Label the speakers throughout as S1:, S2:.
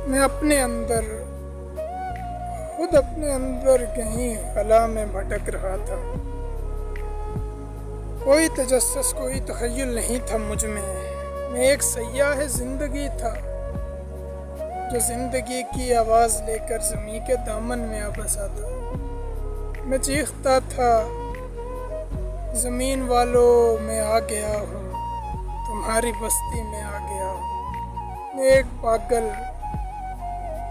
S1: میں اپنے اندر خود اپنے اندر کہیں خلا میں بھٹک رہا تھا. کوئی تجسس کوئی تخیل نہیں تھا مجھ میں ایک سیاح زندگی تھا جو زندگی کی آواز لے کر زمین کے دامن میں آ بسا تھا. میں چیختا تھا زمین والوں میں آ گیا ہوں، تمہاری بستی میں آ گیا ہوں. میں ایک پاگل،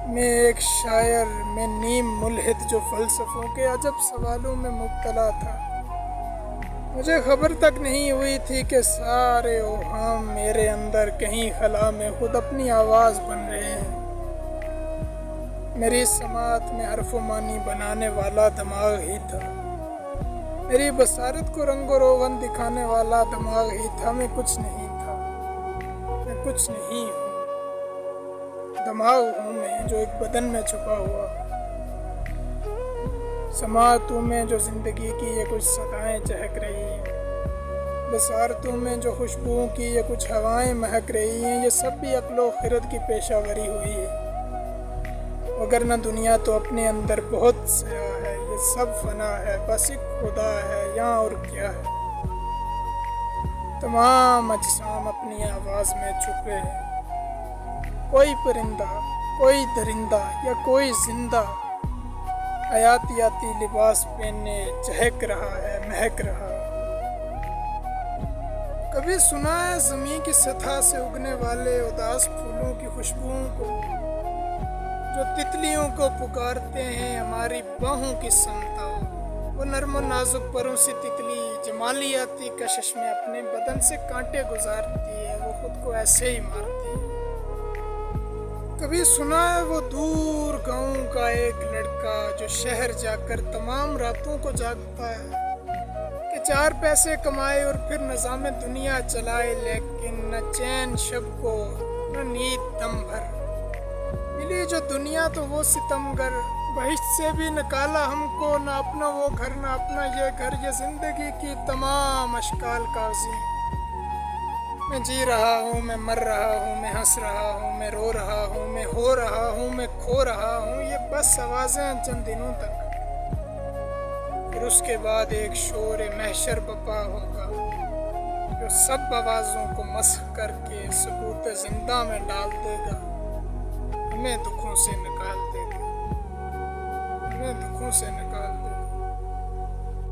S1: میں ایک شاعر، میں نیم ملحد جو فلسفوں کے عجب سوالوں میں مبتلا تھا. مجھے خبر تک نہیں ہوئی تھی کہ سارے اوہام میرے اندر کہیں خلا میں خود اپنی آواز بن رہے ہیں. میری سماعت میں حرف و معنی بنانے والا دماغ ہی تھا، میری بصارت کو رنگ و روغن دکھانے والا دماغ ہی تھا. میں کچھ نہیں تھا، میں کچھ نہیں ہوں. دماغ ہوں میں جو ایک بدن میں چھپا ہوا. سماعتوں میں جو زندگی کی یہ کچھ صدائیں چہک رہی ہیں، بصارتوں میں جو خوشبوؤں کی یہ کچھ ہوائیں مہک رہی ہیں. یہ سب بھی عقل و خرد کی پیشہ وری ہوئی ہے، وگرنہ دنیا تو اپنے اندر بہت سیاہ ہے. یہ سب فنا ہے، بس ایک خدا ہے یہاں اور کیا ہے. تمام اجسام اپنی آواز میں چھپے ہیں. کوئی پرندہ، کوئی درندہ یا کوئی زندہ حیاتیاتی لباس پہنے چہک رہا ہے، مہک رہا ہے. کبھی سنا ہے زمین کی سطح سے اگنے والے اداس پھولوں کی خوشبوؤں کو جو تتلیوں کو پکارتے ہیں ہماری باہوں کی سمت آؤ. وہ نرم و نازک پروں سی تتلی جمالیاتی کشش میں اپنے بدن سے کانٹے گزارتی ہے، وہ خود کو ایسے ہی مارتی ہے. کبھی سنا ہے وہ دور گاؤں کا ایک لڑکا جو شہر جا کر تمام راتوں کو جاگتا ہے کہ 4 پیسے کمائے اور پھر نظام دنیا چلائے، لیکن نہ چین شب کو نہ نیند دم بھر. ملی جو دنیا تو وہ ستمگر، بہشت سے بھی نکالا ہم کو، نہ اپنا وہ گھر نہ اپنا یہ گھر. یہ زندگی کی تمام اشکال کا عظیم. میں جی رہا ہوں، میں مر رہا ہوں، میں ہنس رہا ہوں، میں رو رہا ہوں، میں ہو رہا ہوں، میں کھو رہا ہوں. یہ بس آوازیں چند دنوں تک، پھر اس کے بعد ایک شور محشر بپا ہوگا جو سب آوازوں کو مسخ کر کے سکوت زندہ میں ڈال دے گا. ہمیں دکھوں سے نکال دے گا، ہمیں دکھوں سے نکال